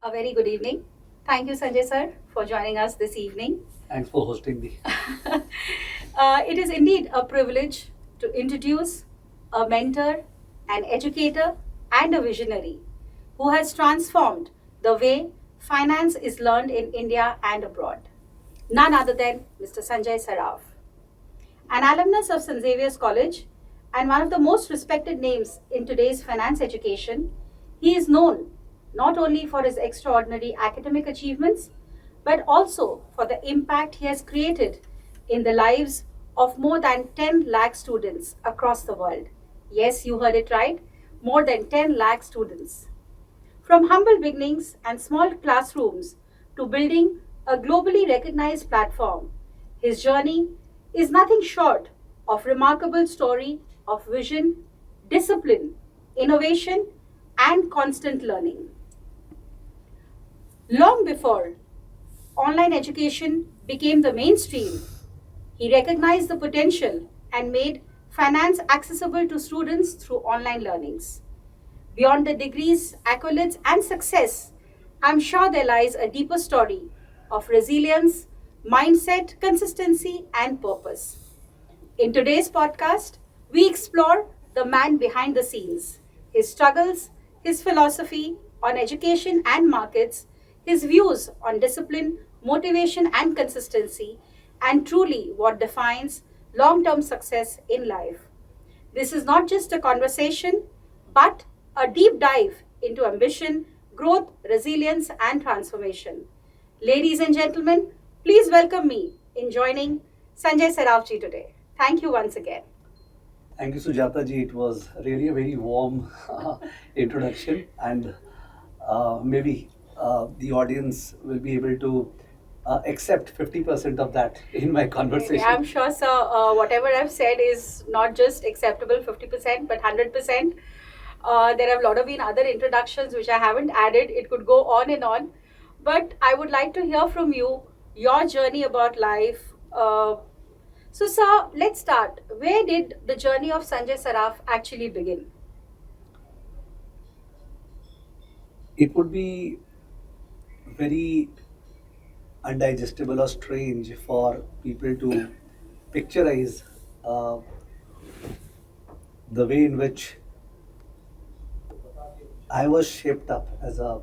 A very good evening. Thank you, Sanjay sir, for joining us this evening. Thanks for hosting me. It is indeed a privilege to introduce a mentor, an educator, and a visionary who has transformed the way finance is learned in India and abroad. None other than Mr. Sanjay Saraf, an alumnus of St. Xavier's College and one of the most respected names in today's finance education. He is known not only for his extraordinary academic achievements, but also for the impact he has created in the lives of more than 10 lakh students across the world. Yes, you heard it right, more than 10 lakh students. From humble beginnings and small classrooms to building a globally recognized platform, his journey is nothing short of remarkable story of vision, discipline, innovation, and constant learning. Long before online education became the mainstream, he recognized the potential and made finance accessible to students through online learnings. Beyond the degrees, accolades, and success, I'm sure there lies a deeper story of resilience, mindset, consistency, and purpose. In today's podcast, we explore the man behind the scenes, his struggles, his philosophy on education and markets, his views on discipline, motivation, and consistency, and truly what defines long term success in life. This is not just a conversation, but a deep dive into ambition, growth, resilience, and transformation. Ladies and gentlemen, please welcome me in joining Sanjay Sarafji today. Thank you once again. Thank you, Sujata ji. It was really a very warm introduction, and maybe the audience will be able to accept 50% of that in my I'm conversation. sure, sir, whatever I've said is not just acceptable 50%, but 100%. There have a lot of been other introductions which I haven't added. It could go on and on. But I would like to hear from you your journey about life. So, sir, let's start. Where did the journey of Sanjay Saraf actually begin? It would be very undigestible or strange for people to picturize uh, the way in which I was shaped up as a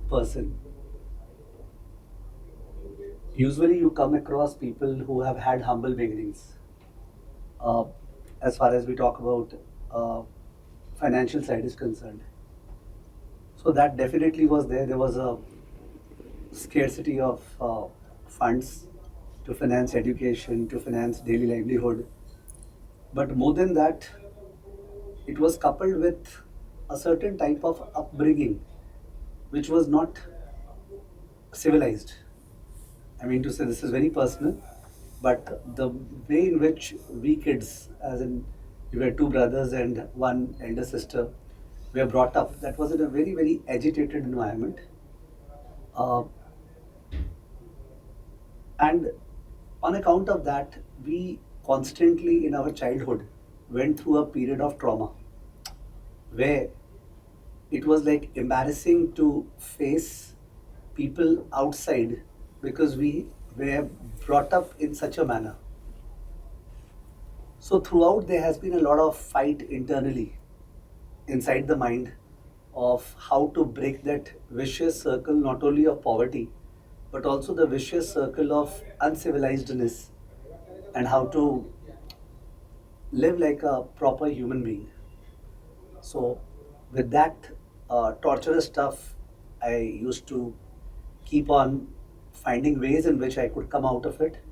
person. Usually, you come across people who have had humble beginnings. uh, as far as we talk about uh, financial side is concerned. So that definitely was there. There was a scarcity of funds to finance education, to finance daily livelihood. But more than that, it was coupled with a certain type of upbringing which was not civilized. I mean to say this is very personal, but the way in which we kids, as in we were two brothers and one elder sister, were brought up, that was in a very, very agitated environment. Uh, and on account of that, we constantly in our childhood went through a period of trauma where it was like embarrassing to face people outside because we were brought up in such a manner. So throughout there has been a lot of fight internally inside the mind of how to break that vicious circle not only of poverty but also the vicious circle of uncivilizedness and how to live like a proper human being. So with that torturous stuff, I used to keep on finding ways in which I could come out of it.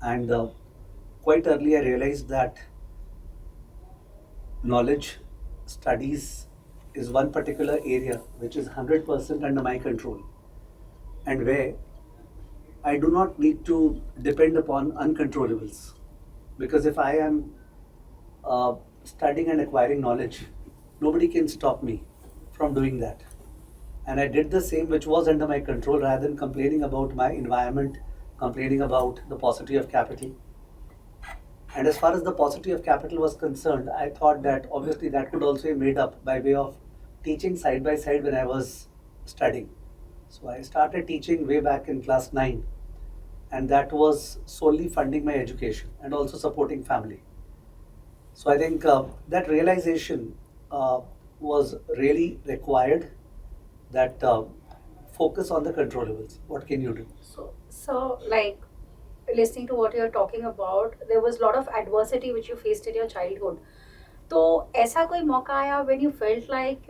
And quite early, I realized that knowledge, studies is one particular area which is 100% under my control and where I do not need to depend upon uncontrollables. Because if I am studying and acquiring knowledge, nobody can stop me from doing that. And I did the same which was under my control rather than complaining about my environment, complaining about the paucity of capital. And as far as the paucity of capital was concerned, I thought that obviously that could also be made up by way of teaching side by side when I was studying. So I started teaching way back in class 9, and that was solely funding my education and also supporting family. So I think that realization uh, was really required, that focus on the controllables. What can you do? So like listening to what you're talking about, there was a lot of adversity which you faced in your childhood. तो ऐसा कोई मौका आया when you felt like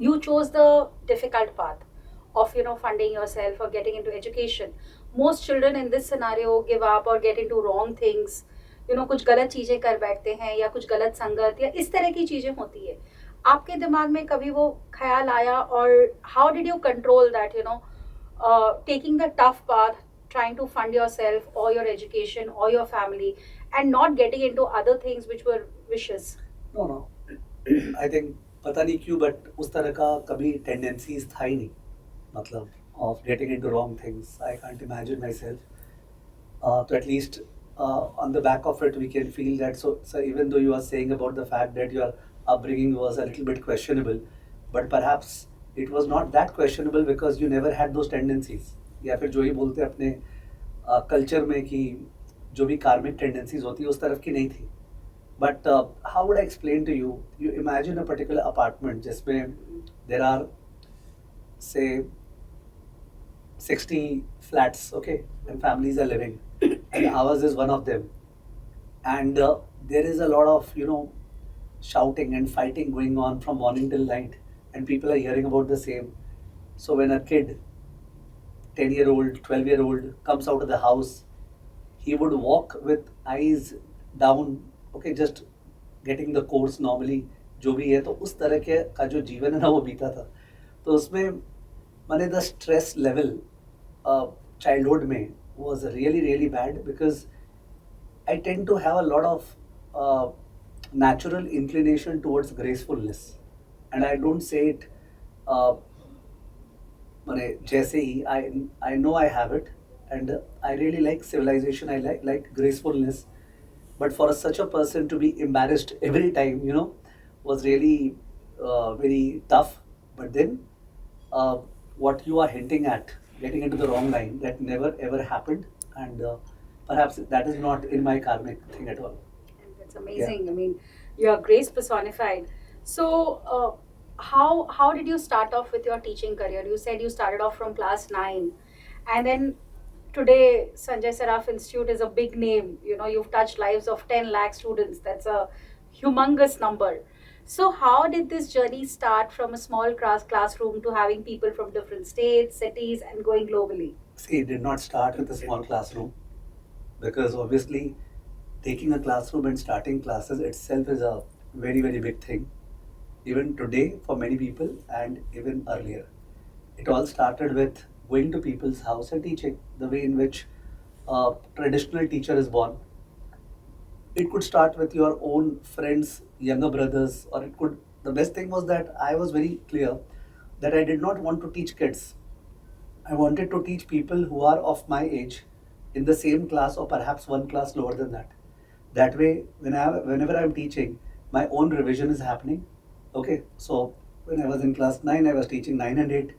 you chose the difficult path of funding yourself or getting into education. Most children in this scenario give up or get into wrong things. कुछ गलत चीजें कर बैठते हैं या कुछ गलत संगत या इस तरह की चीजें होती है. आपके दिमाग में कभी वो ख्याल आया और how did you control that taking the tough path, trying to fund yourself or your education or your family and not getting into other things which were vicious? No, no. I think पता नहीं क्यों but उस तरह का कभी tendencies था ही नहीं, मतलब of getting into wrong things. I can't imagine myself. So at least on the back of it, we can feel that. So even though you are saying about the fact that your upbringing was a little bit questionable, but perhaps it was not that questionable because you never had those tendencies. या फिर जो ही बोलते हैं अपने culture में कि जो भी कार्मिक टेंडेंसीज होती है उस तरफ की नहीं थी. But how would I explain to you? You imagine a particular apartment जिसमें there are say 60 flats, okay, and families are living, and ours is one of them. And there is a lot of shouting and fighting going on from morning till night, and people are hearing about the same. So when a kid, 10-year-old, 12-year-old, comes out of the house, he would walk with eyes down, okay, just getting the course normally, जो भी है. तो उस तरह के का जो जीवन है ना वो बीता था. तो उसमें मैंने द स्ट्रेस लेवल childhood में was really really bad because I tend to have a lot of natural inclination towards gracefulness, and I don't say it मैंने जैसे ही I know I have it, and I really like civilization, I like gracefulness, but for such a person to be embarrassed every time was really very tough. But then what you are hinting at, getting into the wrong line, that never ever happened, and perhaps that is not in my karmic thing at all. And that's amazing. I mean, you are grace personified. So, how did you start off with your teaching career? You said you started off from class 9, and then today Sanjay Saraf Institute is a big name. You've touched lives of 10 lakh students. That's a humongous number. So how did this journey start from a small classroom to having people from different states, cities, and going globally? See, it did not start with a small classroom, because obviously taking a classroom and starting classes itself is a very very big thing, even today for many people and even earlier. It all started with going to people's house and teaching, the way in which a traditional teacher is born. It could start with your own friends, younger brothers, or it could. The best thing was that I was very clear that I did not want to teach kids. I wanted to teach people who are of my age, in the same class or perhaps one class lower than that. That way, whenever I'm teaching, my own revision is happening. Okay, so when I was in class 9, I was teaching 9 and 8,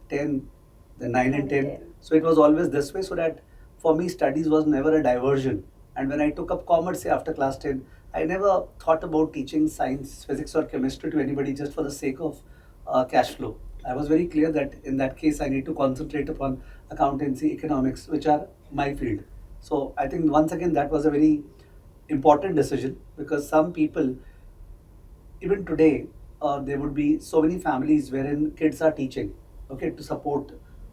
10, then 9 and 10. So it was always this way, so that for me, studies was never a diversion. And when I took up commerce say, after class 10, I never thought about teaching science, physics, or chemistry to anybody just for the sake of cash flow. I was very clear that in that case, I need to concentrate upon accountancy, economics, which are my field. So I think once again, that was a very important decision, because some people, even today, there would be so many families wherein kids are teaching, okay, to support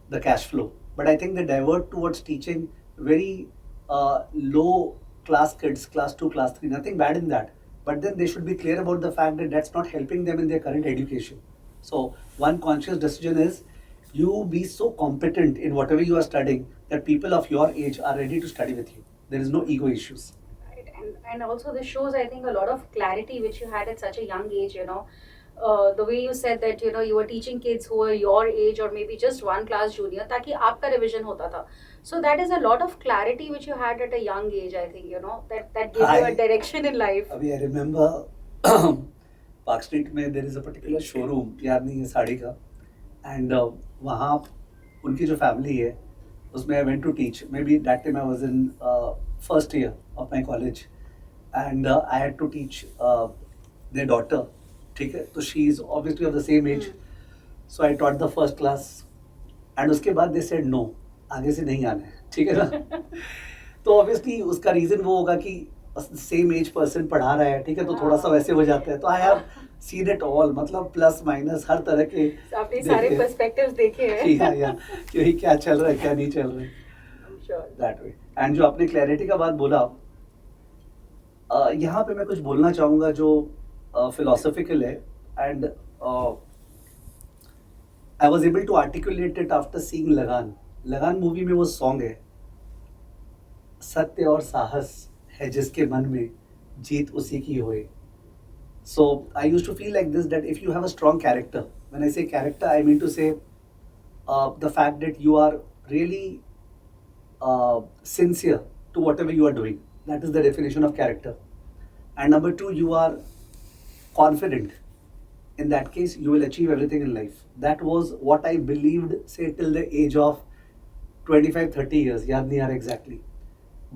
the cash flow. But I think they divert towards teaching very low class kids, class 2, class 3, nothing bad in that. But then they should be clear about the fact that that's not helping them in their current education. So one conscious decision is, you be so competent in whatever you are studying that people of your age are ready to study with you. There is no ego issues. Right. And also this shows, I think, a lot of clarity which you had at such a young age. The way you said that you were teaching kids who were your age or maybe just one class junior, ताकि आपका revision होता था. So that is a lot of clarity which you had at a young age. I think that gave you a direction in life. अभी I remember Park Street में there is a particular showroom, याद नहीं है साड़ी का, and वहाँ उनकी जो family है उसमें I went to teach maybe that time I was in first year of my college and I had to teach their daughter. ठीक है, तो she is obviously of the same age. So I taught the first class and उसके बाद they said no, आगे से नहीं आना है. ठीक है ना. तो ऑब्वियसली उसका रीजन वो होगा कि सेम एज पर्सन पढ़ा रहा है. ठीक है, तो थोड़ा सा वैसे हो जाता है. तो I have seen it all, मतलब प्लस माइनस हर तरह के आपने सारे पर्सपेक्टिव्स देखे हैं. या कि क्या चल रहा है क्या नहीं चल रहा है दैट वे. एंड जो आपने क्लैरिटी का बात बोला, यहाँ पे मैं कुछ बोलना चाहूँगा जो फिलोसॉफिकल है. And I was able to articulate it after seeing Lagaan. Lagaan movie में वो सॉन्ग है, सत्य और साहस है जिसके मन में, जीत उसी की होए. So I used to feel like this, that if you have a strong character, when I say character, I mean to say the fact that you are really sincere to whatever you are doing. That is the definition of character. And number two, you are confident. In that case, you will achieve everything in life. That was what I believed, say, till the age of 25-30 years. याद नहीं आ रहा exactly.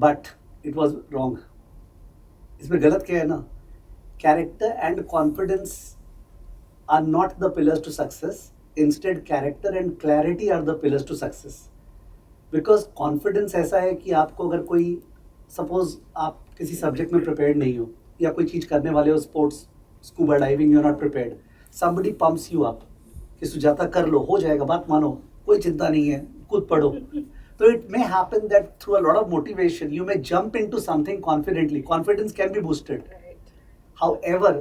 But it was wrong. इसमें गलत क्या है ना? Character and confidence are not the pillars to success. Instead, character and clarity are the pillars to success. Because confidence ऐसा है कि आपको अगर कोई, suppose आप किसी सब्जेक्ट में प्रिपेयर्ड नहीं हो या कोई चीज़ करने वाले हो, sports, scuba diving, you are not prepared, somebody pumps you up कि सुजाता कर लो, हो जाएगा, बात मानो, कोई चिंता नहीं है, कूद पड़ो. So it may happen that through a lot of motivation, you may jump into something confidently. Confidence can be boosted. However,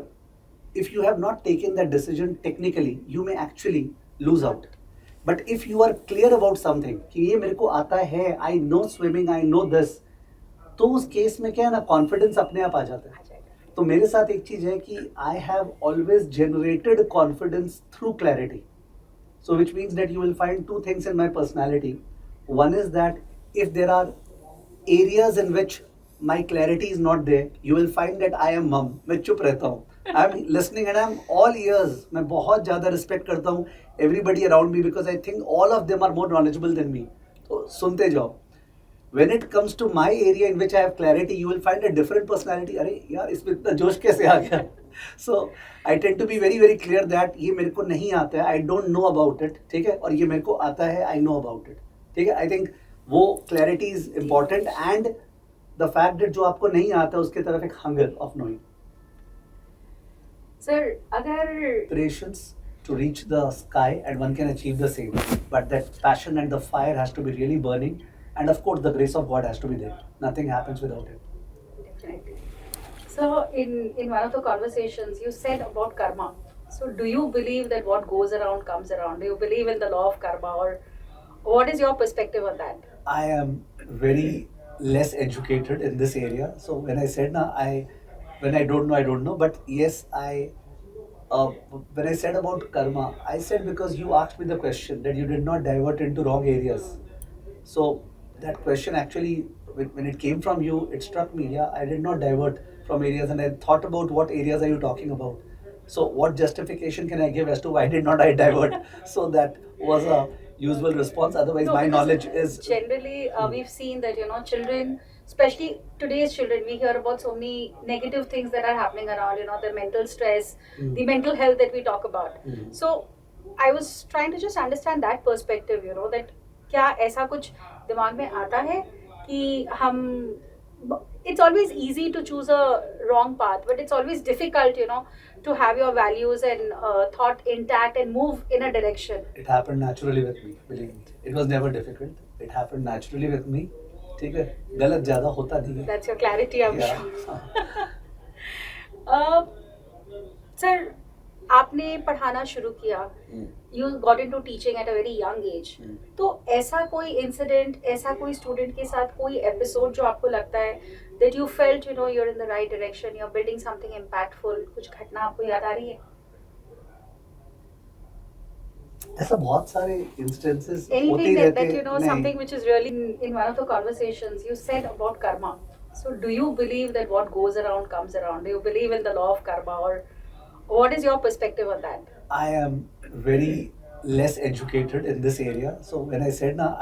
if you have not taken that decision technically, you may actually lose out. But if you are clear about something, कि ये मेरे को आता है, I know swimming, I know this, तो उस case में क्या है ना, confidence अपने आप आ जाता है. तो मेरे साथ एक चीज़ है कि I have always generated confidence through clarity. So which means that you will find two things in my personality. One is that if there are areas in which my clarity is not there, you will find that I am mum. मैं चुप रहता हूँ. I am listening and I am all ears. मैं बहुत ज़्यादा respect करता हूँ everybody around me because I think all of them are more knowledgeable than me. तो सुनते जाओ. When it comes to my area in which I have clarity, you will find a different personality. अरे यार इसमें इतना जोश कैसे आ गया? So I tend to be very very clear that ये मेरे को नहीं आता है. I don't know about it. ठीक है, और ये मेरे को आता है. I know about it. ठीक है, I think वो clarity is important and the fact that जो आपको नहीं आता उसके तरफ एक hunger of knowing. Sir, अगर Patience to reach the sky and one can achieve the same, but that passion and the fire has to be really burning, and of course the grace of God has to be there. Nothing happens without it. definitely. So in one of the conversations you said about karma. So do you believe that what goes around comes around? Do you believe in the law of karma, or what is your perspective on that? I am very less educated in this area, so when I said na, when I don't know, but yes, when I said about karma, I said because you asked me the question that you did not divert into wrong areas. So that question actually, when it came from you, it struck me. Yeah, I did not divert from areas, and I thought about what areas are you talking about. So what justification can I give as to why did not I divert? So that was a usual response. Otherwise, No, my because knowledge is generally we've seen that children, especially today's children, we hear about so many negative things that are happening around. The mental stress, the mental health that we talk about. So I was trying to just understand that perspective. That क्या ऐसा कुछ दिमाग में आता है कि हम, it's always easy to choose a wrong path, but it's always difficult, to have your values and thought intact and move in a direction. It happened naturally with me, believe me. It was never difficult. It happened naturally with me. ठीक है, गलत ज़्यादा होता नहीं है. That's your clarity, I'm Yeah. sure. Sir, आपने पढ़ाना शुरू किया. You got into teaching at a very young age. तो ऐसा कोई इंसिडेंट, ऐसा कोई स्टूडेंट के साथ कोई एपिसोड जो आपको लगता है that you felt you're in the right direction, you're building something impactful, कुछ घटना आपको याद आ रही है? ऐसा बहुत सारे instances होते Anything ही that रहते हैं. something which is really in one of the conversations you said about karma. So do you believe that what goes around comes around? Do you believe in the law of karma, or what is your perspective on that? I am very less educated in this area. So when I said na,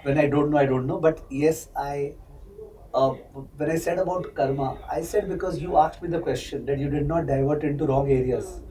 when I don't know, I don't know. But yes, uh, when I said about karma, I said because you asked me the question that you did not divert into wrong areas.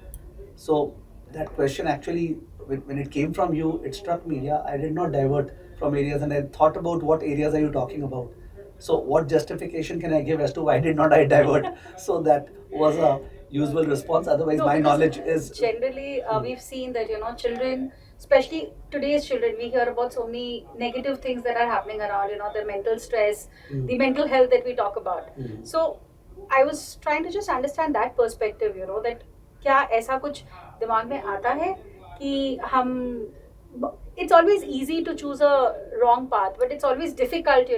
So that question actually, when it came from you, it struck me. Yeah, I did not divert from areas, and I thought about what areas are you talking about. So what justification can I give as to why did not I divert? So that was a usual response. Otherwise, No, my because knowledge is. generally Hmm. we've seen that children, especially today's children, we hear about so many negative things that are happening around. The mental stress, Hmm. the mental health that we talk about. Hmm. So I was trying to just understand that perspective. That क्या ऐसा कुछ दिमाग में आता है कि हम it's always easy to choose a wrong path, but it's always difficult,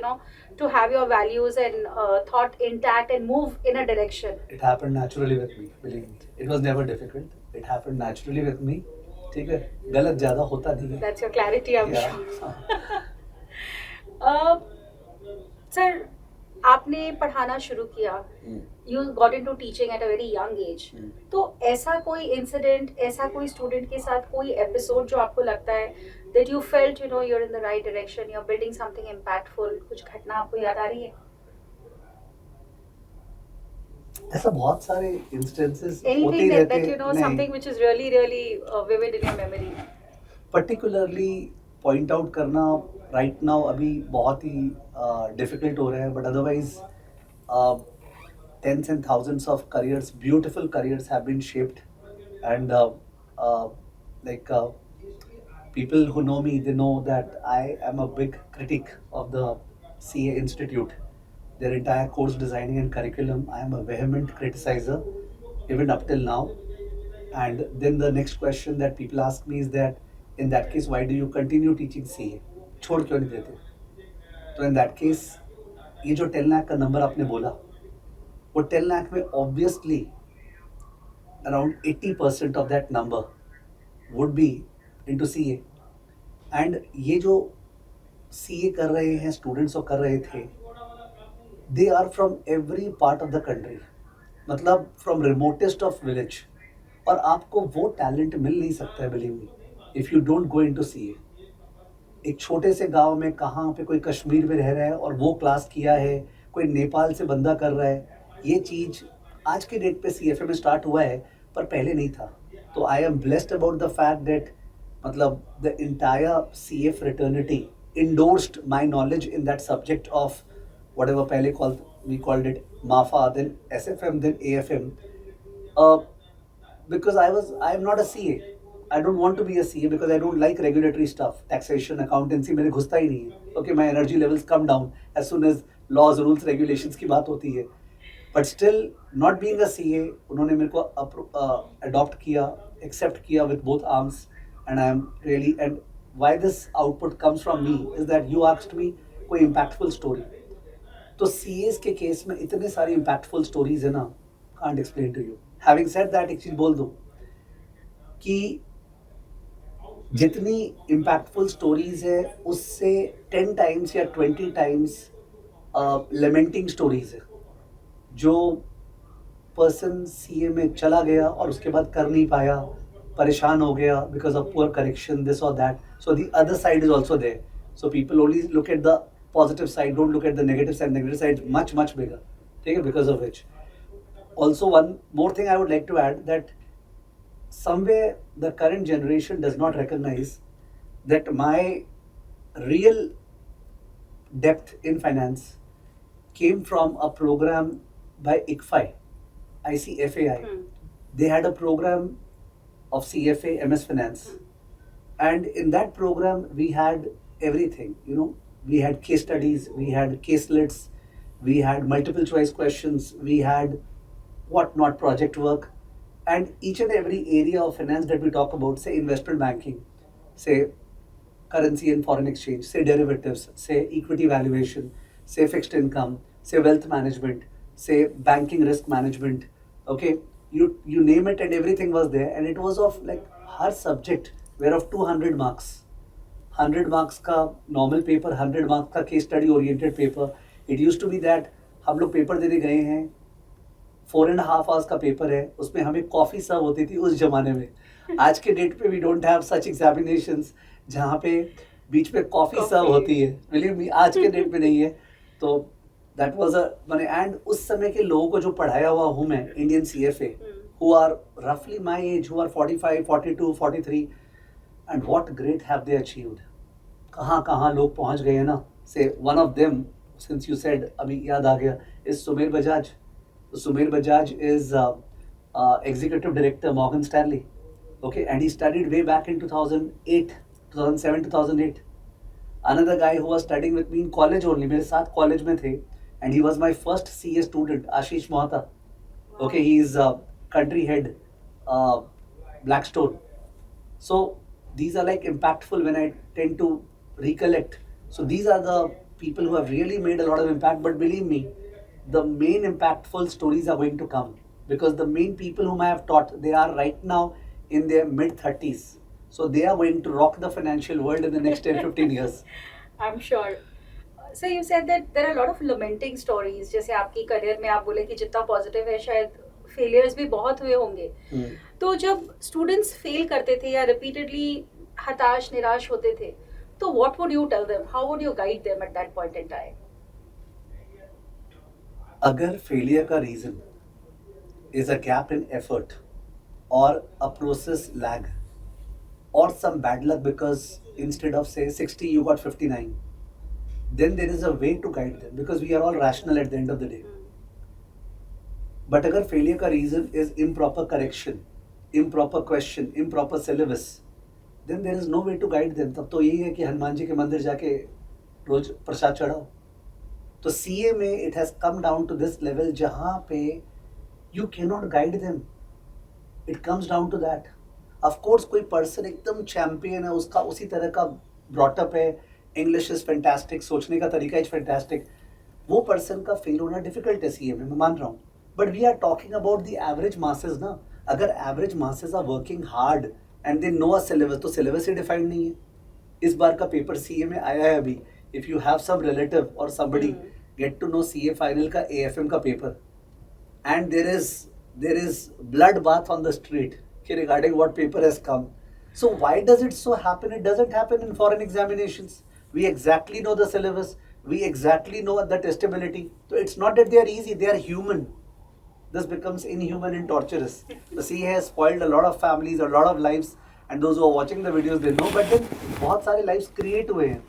to have your values and thought intact and move in a direction. It happened naturally with me, believe me. It was never difficult. It happened naturally with me. ठीक है, गलत ज़्यादा होता नहीं है. That's your clarity, I'm Yeah. sure. uh, sir, आपने पढ़ाना शुरू किया, you got into teaching at a very young age. तो ऐसा कोई इंसिडेंट, ऐसा कोई स्टूडेंट के साथ कोई एपिसोड जो आपको लगता है that you felt you are in the right direction, you are building something impactful, कुछ घटना आपको याद आ रही है? ऐसा बहुत सारे इंस्टेंसेस होते ही एनीथिंग रहते दैट नहीं. Something which is really really vivid in your memory? Particularly point out करना राइट नाउ अभी बहुत ही डिफिकल्ट हो रहा है, but otherwise tens and thousands of careers, beautiful careers have been shaped, and like people who know me, they know that I am a big critic of the CA Institute, their entire course designing and curriculum. I am a vehement criticizer even up till now. And then the next question that people ask me is that, in that case, why do you continue teaching CA? छोड़ क्यों नहीं देते? तो in that case, ये जो 10 लाख का number आपने बोला, वो 10 लाख में obviously around 80% of that number would be into CA. And ये जो CA कर रहे हैं स्टूडेंट्स और कर रहे थे, they are from every part of the country, मतलब फ्रॉम रिमोटेस्ट ऑफ विलेज. और आपको वो टैलेंट मिल नहीं सकता है, believe me, if you don't go into CA. एक छोटे से गांव में कहाँ पे कोई कश्मीर में रह रहा है और वो क्लास किया है, कोई नेपाल से बंदा कर रहा है, ये चीज़ आज के डेट पे सीएफए में स्टार्ट हुआ है, पर पहले नहीं था. तो I am blessed about the fact that मतलब the entire CA fraternity endorsed my knowledge in that subject of whatever पहले we called it MAFA, then SFM, then AFM. Uh, because I am not a CA. I don't want to be a CA because I don't like regulatory stuff, taxation, accountancy मेरे घुसता ही नहीं है. Okay, my energy levels come down as soon as laws, rules, regulations की बात होती है. But still, not being a CA, उन्होंने मेरे को adopt किया, accept किया with both arms, and I am really, and why this output comes from me is that you asked me कोई impactful story. तो CAs के केस में इतने सारी impactful stories है ना, can't explain to you. Having said that, एक चीज बोल दूं कि जितनी impactful stories है उससे 10 times या 20 times lamenting stories है. जो पर्सन सीए में चला गया और उसके बाद कर नहीं पाया, परेशान हो गया because of poor correction, this और that. So the other side is also there. So people only look at the positive side, don't look at the negative side. Negative side much much bigger. ठीक है, because of which also one more thing I would like to add, that somewhere the current generation does not recognize that my real depth in finance came from a program by ICFAI, ICFAI. They had a program of CFA MS Finance, and in that program we had everything. We had case studies, we had caselets, we had multiple choice questions, we had what not project work, and each and every area of finance that we talk about, say investment banking, say currency and foreign exchange, say derivatives, say equity valuation, say fixed income, say wealth management, say banking risk management. Okay, you name it and everything was there, and it was of like her subject were of 200 marks. 100 marks का normal paper, 100 marks का case study oriented paper. It used to be that हम लोग paper देने गए हैं, 4.5 hours का paper है, उसमें हमें कॉफ़ी सर्व होती थी उस जमाने में. आज के डेट पे we don't have such examinations जहाँ पे बीच में कॉफी सर्व होती है, बिलीव मी, आज के डेट पे नहीं है। तो दैट वाज अ मैंने, एंड उस समय के लोगों को जो पढ़ाया हुआ हूँ मैं, Indian CFA, who are roughly my age, who are 45, 42, 43, and what great have they achieved. कहाँ कहाँ लोग पहुँच गए हैं ना। से one of them, since you said, अभी याद आ गया, is Sumer Bajaj. Sumer Bajaj is executive director Morgan Stanley. Okay, and he studied way back in 2008, 2007, 2008. Another guy who was studying with me in college only, मेरे साथ college में थे, and he was my first CA student, Ashish Mohata. Okay, he is country head, uh, Blackstone. So these are like impactful when I tend to recollect. So these are the people who have really made a lot of impact. But believe me, the main impactful stories are going to come, because the main people whom I have taught, they are right now in their mid 30s. So they are going to rock the financial world in the next 10, 15 years. I'm sure. So you said that there are a lot of lamenting stories. जैसे आपकी career में आप बोले कि जितना positive है शायद failures भी बहुत हुए होंगे. तो जब स्टूडेंट्स फेल करते थे या रिपीटेडली हताश निराश होते थे, तो what would you tell them, how would you guide them at that point in time? अगर फेलियर का reason is a gap in effort or a process lag or some bad luck because instead of say 60 you got 59, then there is a way to guide them, because we are all rational at the end of the day. But अगर failure का reason is improper correction, improper question, improper syllabus, then there is no way to guide them. तब तो यही है कि हनुमान जी के मंदिर जाके रोज प्रसाद चढ़ाओ. तो CA में it has come down to this level जहाँ पे you cannot guide them. It comes down to that. Of course कोई person एकदम champion है, उसका उसी तरह का brought up है, English is fantastic, सोचने का तरीका is fantastic, वो person का fail होना difficult है CA में, मैं मान रहा हूँ. But we are talking about the average masses ना. अगर average masses are working hard and they know a syllabus, तो syllabus ही defined नहीं है. इस बार का paper CA में आया है अभी. If you have some relative or somebody get to know CA final का AFM का paper, and there is blood bath on the street regarding what paper has come. So why does it so happen? It doesn't happen in foreign examinations. We exactly know the syllabus, we exactly know the testability. So it's not that they are easy, they are human. This becomes inhuman and torturous. The CA has spoiled a lot of families, a lot of lives, and those who are watching the videos, they know. But then बहुत सारे lives create हुए हैं.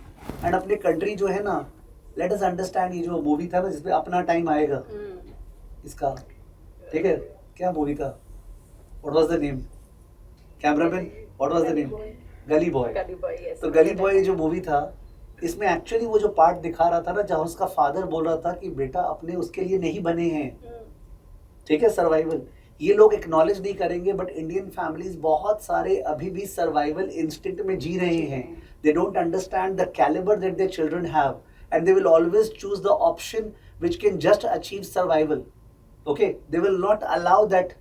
And अपने country जो है ना, let us understand, ये जो movie था ना जिसमें अपना time आएगा, इसका, ठीक है, क्या मूवी था, what was the name, cameraman, what was the name, गली बॉय. तो गली बॉय जो मूवी था, इसमें एक्चुअली वो जो पार्ट दिखा रहा था ना, जहाँ उसका फादर बोल रहा था कि बेटा अपने उसके लिए नहीं बने हैं, ठीक है, सर्वाइवल. ये लोग एक्नॉलेज नहीं करेंगे, बट इंडियन फैमिलीज बहुत सारे अभी भी सर्वाइवल इंस्टिंक्ट में जी रहे हैं. They don't understand the calibre that their children have, and they will always choose the option which can just achieve survival. Okay, they will not allow that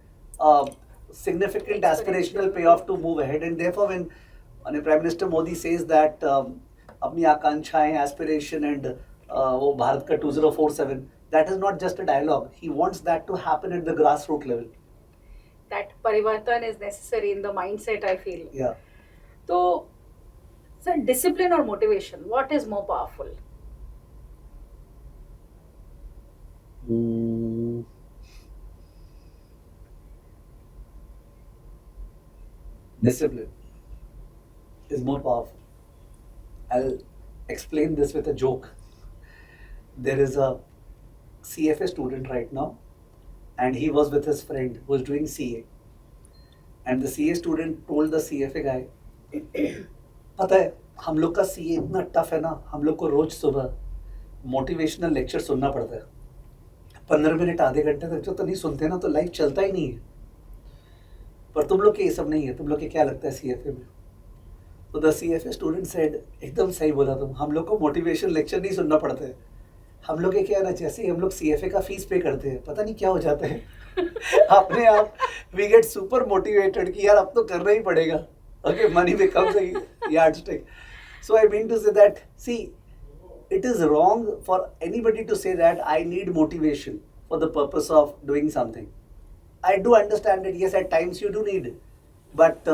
significant aspirational payoff to move ahead, and therefore when Prime Minister Modi says that अपनी आकांक्षाएं, aspiration and वो भारत का 2047, that is not just a dialogue. He wants that to happen at the grassroots level. That परिवर्तन is necessary in the mindset, I feel. Yeah. तो sir, discipline or motivation, what is more powerful? Discipline is more powerful. I'll explain this with a joke. There is a CFA student right now, and he was with his friend who was doing CA. And the CA student told the CFA guy, पता है हम लोग का CA इतना tough है ना, हम लोग को रोज सुबह मोटिवेशनल लेक्चर सुनना पड़ता है. 15 मिनट आधे घंटे तक जो तो नहीं सुनते ना, तो लाइफ चलता ही नहीं है. पर तुम लोग के ये सब नहीं है, तुम लोग के क्या लगता है CFA में? तो द CFA स्टूडेंट सेड, एकदम सही बोला तुम, हम लोग को मोटिवेशन लेक्चर नहीं सुनना पड़ता है. हम लोग के क्या ना, जैसे ही हम लोग CFA का फीस पे करते हैं, पता नहीं क्या हो जाता है अपने आप वी गेट सुपर मोटिवेटेड कि यार अब तो करना ही पड़ेगा. Okay, money becomes a yardstick. So I mean to say that, see, it is wrong for anybody to say that I need motivation for the purpose of doing something. I do understand that yes, at times you do need, but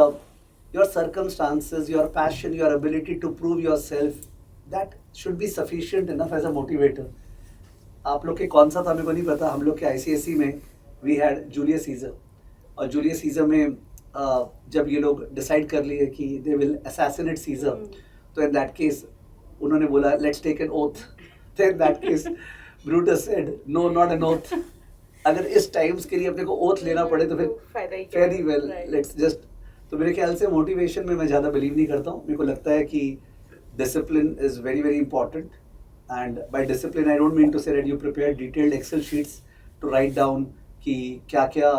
your circumstances, your passion, your ability to prove yourself, that should be sufficient enough as a motivator. आप लोग के कौन सा था मेरे को नहीं पता, हम लोग के आईसीएसई में वी हैड जूलियस सीजर, और जूलियस सीजर में जब ये लोग डिसाइड कर लिए कि दे विल असैसिनेट सीजर, तो इन दैट केस उन्होंने बोला लेट्स टेक एन ओथ, तो in that case Brutus said no not an oath, अगर इस टाइम्स के लिए अपने को ओथ लेना पड़े तो फिर वेरी वेल लेट्स जस्ट। तो मेरे ख्याल से मोटिवेशन में मैं ज़्यादा बिलीव नहीं करता हूँ, मेरे को लगता है कि discipline is very very important, and by discipline I don't mean to say that you prepare detailed Excel sheets to write down कि क्या क्या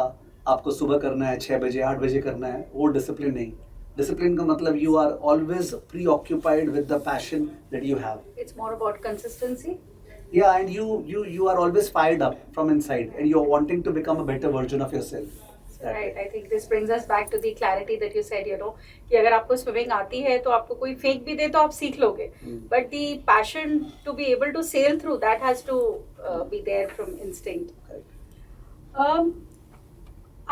आपको सुबह करना है, 6 बजे 8 बजे करना है, वो डिसिप्लिन नहीं। डिसिप्लिन का मतलब you are always preoccupied with the passion that you have. It's more about consistency. Yeah, and you are always fired up from inside, and you're wanting to become a better version of yourself. Right, I think this brings us back to the clarity that you said, कि अगर आपको swimming आती है तो आपको कोई फेंक भी दे तो आप सीख लोगे, but the passion to be able to sell through that has to be there from instinct.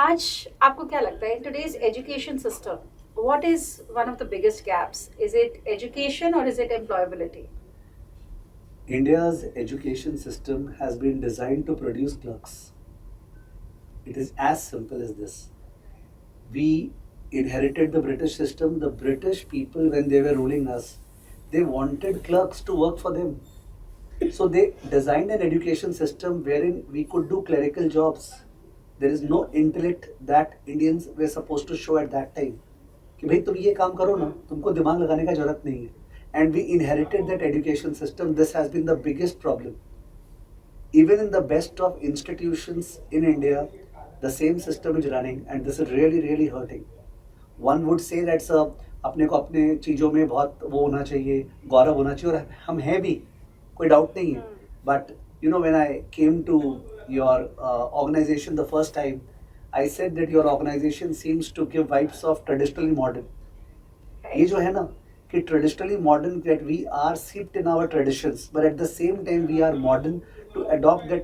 आज आपको क्या लगता है in today's education system, what is one of the biggest gaps? Is it education और is it employability? India's education system has been designed to produce clerks. It is as simple as this. We inherited the British system. The British people, when they were ruling us, they wanted clerks to work for them. So they designed an education system wherein we could do clerical jobs. There is no intellect that Indians were supposed to show at that time. कि भाई तुम ये काम करो ना, तुमको दिमाग लगाने का जरूरत नहीं है. And we inherited that education system. This has been the biggest problem. Even in the best of institutions in India, the same system is running, and this is really, really hurting. One would say that अपने को अपने चीज़ों में बहुत वो होना चाहिए, गौरव होना चाहिए, और हम हैं भी, कोई डाउट नहीं है. But when I came to your organization the first time, I said that your organization seems to give vibes of traditionally modern. ये जो है ना कि traditionally modern, that we are steeped in our traditions, but at the same time we are modern to adopt that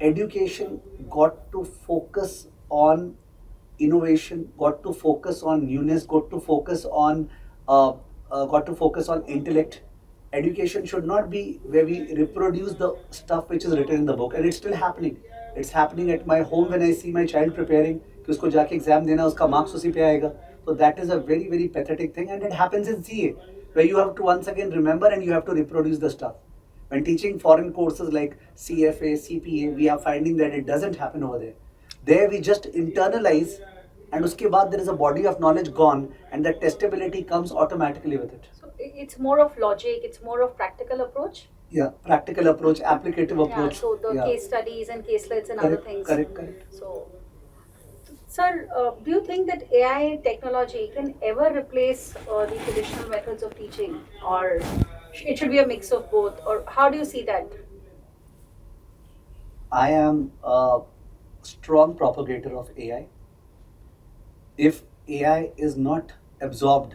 education got to focus on innovation, got to focus on newness, got to focus on intellect. Education should not be where we reproduce the stuff which is written in the book, and it's still happening. It's happening at my home when I see my child preparing कि उसको जाके exam देना, उसका marks उसी पे आएगा. So that is a very, very pathetic thing, and it happens in CA, where you have to once again remember and you have to reproduce the stuff. When teaching foreign courses like CFA, CPA, we are finding that it doesn't happen over there. There we just internalize, and uske baad there is a body of knowledge gone, and that testability comes automatically with it. So it's more of logic, it's more of practical approach. Yeah, practical approach, applicative approach. Yeah, so the case studies and caselets and other things. Correct. So, sir, do you think that AI technology can ever replace the traditional methods of teaching, or it should be a mix of both, or how do you see that? I am a strong propagator of AI. If AI is not absorbed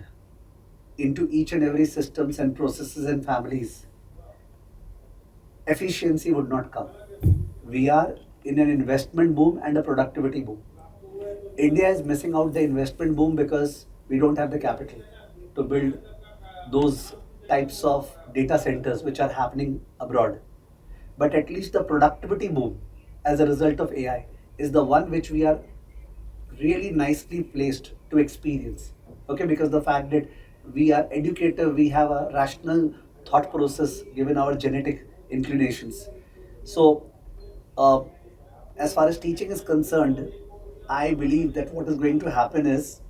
into each and every systems and processes and families, efficiency would not come. We are in an investment boom and a productivity boom. India is missing out the investment boom because we don't have the capital to build those types of data centers which are happening abroad. But at least the productivity boom as a result of AI is the one which we are really nicely placed to experience. Okay, because the fact that we are educated, we have a rational thought process given our genetic inclinations. So, as far as teaching is concerned, I believe that what is going to happen is,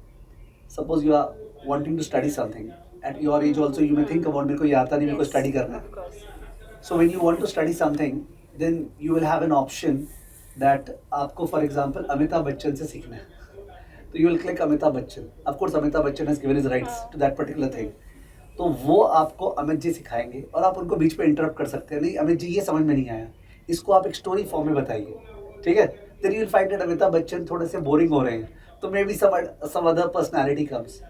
suppose you are wanting to study something. At your age also, you may think about, मेरे को ये आता नहीं, मेरे को study करना है. Of course. So when you want to study something, then you will have an option that आपको, for example, अमिताभ बच्चन से सीखना है. So you will click Amitabh Bachchan. Of course, Amitabh Bachchan has given his rights to that particular thing. तो वो आपको अमित जी सिखाएंगे, और आप उनको बीच में इंटरप्ट कर सकते हैं. नहीं अमित जी, ये समझ में नहीं आया, इसको आप एक स्टोरी फॉर्म में बताइए. ठीक है? Then you will find that Amitabh Bachchan थोड़े से बोरिंग हो रहे हैं, तो may be some other personality comes.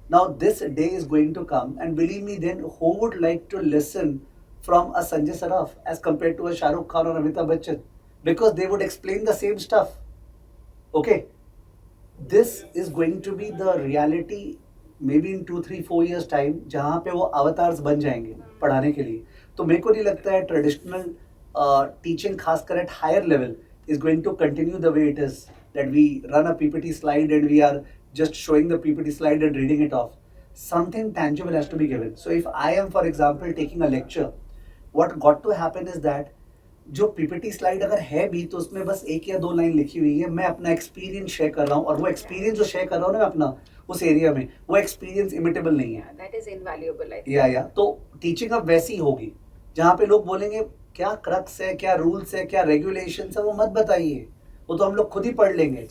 Now this day is going to come, and believe me, then who would like to listen from a Sanjay Saraf as compared to a Shah Rukh Khan or Amitabh Bachchan? Because they would explain the same stuff. Okay? this is going to be the reality maybe in 2 3 4 years time जहाँ पे वो avatars बन जाएंगे पढ़ाने के लिए. तो मेरे को नहीं लगता है ट्रेडिशनल टीचिंग खासकर at higher level is going to continue the way it is, that we run a PPT slide and we are just showing the PPT slide and reading it off. Something tangible has to be given. So if I am, for example, taking a lecture, what got to happen is that जो PPT slide अगर है भी तो उसमें बस 1 या 2 line लिखी हुई है, मैं अपना एक्सपीरियंस शेयर कर रहा हूँ, और वो एक्सपीरियंस जो शेयर कर रहा हूँ ना मैं अपना उस एरिया में, वो एक्सपीरियंस इमिटेबल नहीं है. That is invaluable. या तो टीचिंग अब वैसी होगी जहाँ पे लोग बोलेंगे क्या क्रक्स है, क्या रूल्स है, क्या रेगुलेशन है, वो मत बताइए, वो तो हम लोग खुद ही पढ़ लेंगे.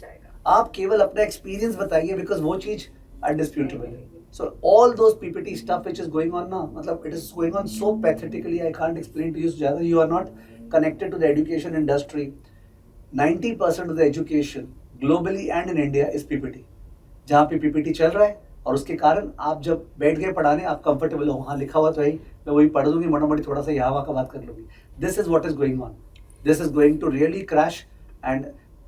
आप केवल अपना एक्सपीरियंस बताइए, बिकॉज वो चीज अनडिस्प्यूटेबल है. So all those PPT stuff which is going on now, मतलब it is going on so pathetically, I can't explain to you. Jyada, you are not connected to the education industry. 90% of the education globally and in India is PPT. जहाँ पे PPT चल रहा है और उसके कारण आप जब बैठ गए पढ़ाने आप कंफर्टेबल हो, वहाँ लिखा हुआ तो है, मैं वही पढ़ दूंगी, मोटा मोटी थोड़ा सा यहाँ वहाँ का बात कर लूँगी. This is what is going on. This is going to really crash. And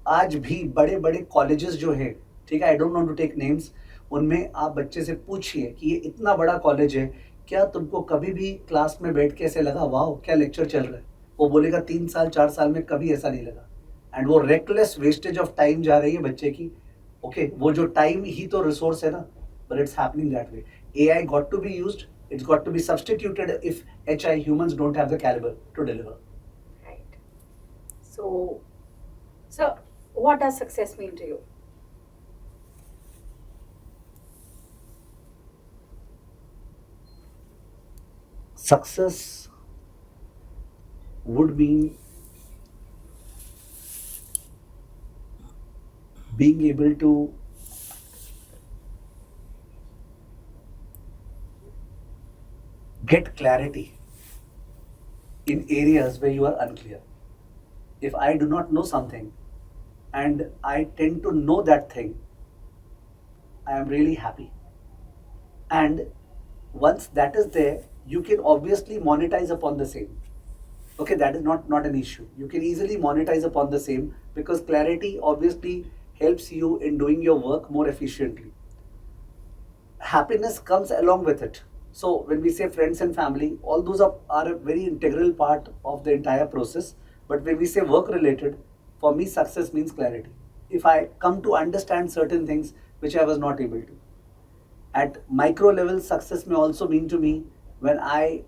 आज भी बड़े बड़े कॉलेजेस जो है, ठीक है, I don't want to take names, उनमें आप बच्चे से पूछिए कि ये इतना बड़ा कॉलेज है, क्या तुमको कभी भी क्लास में बैठ के ऐसे लगा वाह क्या लेक्चर चल रहा है? वो बोलेगा 3 साल 4 साल में कभी ऐसा नहीं लगा. एंड वो रेकलेस वेस्टेज ऑफ टाइम जा रही है बच्चे की. ओके, वो जो टाइम ही तो रिसोर्स है ना, but it's happening that way. AI got to be used, it's got to be substituted if HI humans don't have the caliber to deliver. Right. So what does success mean to you? Success would mean being able to get clarity in areas where you are unclear. If I do not know something and I tend to know that thing, I am really happy. And once that is there, you can obviously monetize upon the same. Okay, that is not an issue. You can easily monetize upon the same because clarity obviously helps you in doing your work more efficiently. Happiness comes along with it. So when we say friends and family, all those are a very integral part of the entire process. But when we say work related, for me success means clarity. If I come to understand certain things which I was not able to. At micro level, success may also mean to me when I